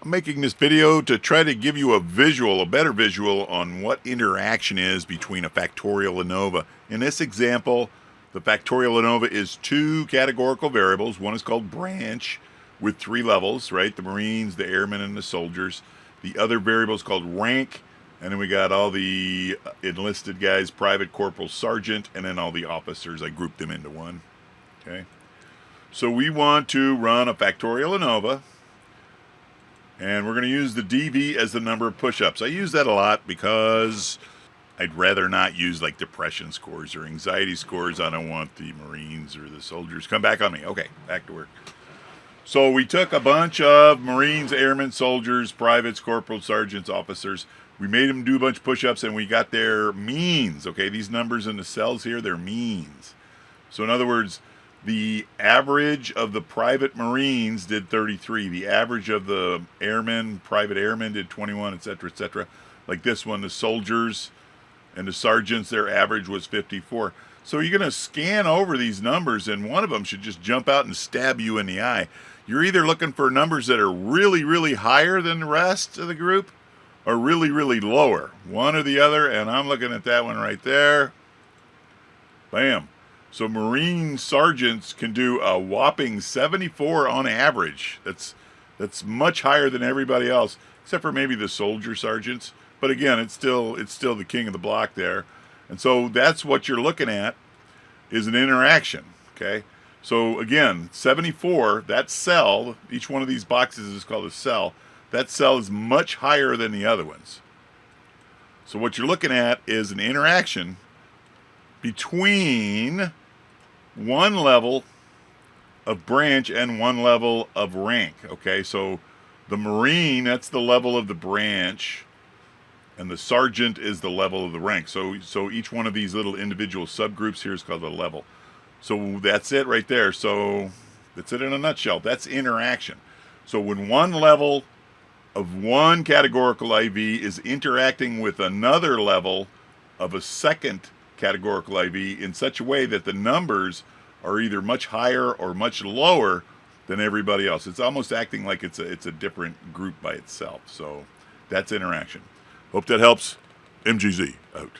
I'm making this video to try to give you a better visual on what interaction is between a factorial ANOVA. In this example, the factorial ANOVA is two categorical variables. One is called branch with three levels, right? The Marines, the airmen, and the soldiers. The other variable is called rank, and then we got all the enlisted guys, private, corporal, sergeant, and then all the officers. I grouped them into one, okay? So we want to run a factorial ANOVA, and we're going to use the DV as the number of push-ups. I use that a lot because I'd rather not use like depression scores or anxiety scores. I don't want the Marines or the soldiers. Come back on me. Okay, back to work. So we took a bunch of Marines, airmen, soldiers, privates, corporals, sergeants, officers. We made them do a bunch of push-ups, and we got their means. Okay, these numbers in the cells here, they're means. So in other words, the average of the private Marines did 33. The average of the airmen, private airmen, did 21, etc., etc. Like this one, the soldiers and the sergeants, their average was 54. So you're going to scan over these numbers, and one of them should just jump out and stab you in the eye. You're either looking for numbers that are really, really higher than the rest of the group or really, really lower. One or the other, and I'm looking at that one right there. Bam. So Marine sergeants can do a whopping 74 on average. That's much higher than everybody else, except for maybe the soldier sergeants. But again, it's still the king of the block there. And so that's what you're looking at, is an interaction, okay? So again, 74, that cell, each one of these boxes is called a cell. That cell is much higher than the other ones. So what you're looking at is an interaction between one level of branch and one level of rank. Okay, so the Marine, that's the level of the branch, and the sergeant is the level of the rank. So each one of these little individual subgroups here is called a level. So that's it right there. So that's it in a nutshell. That's interaction. So when one level of one categorical IV is interacting with another level of a second categorical IV in such a way that the numbers are either much higher or much lower than everybody else. It's almost acting like it's a different group by itself. So that's interaction. Hope that helps. MGZ out.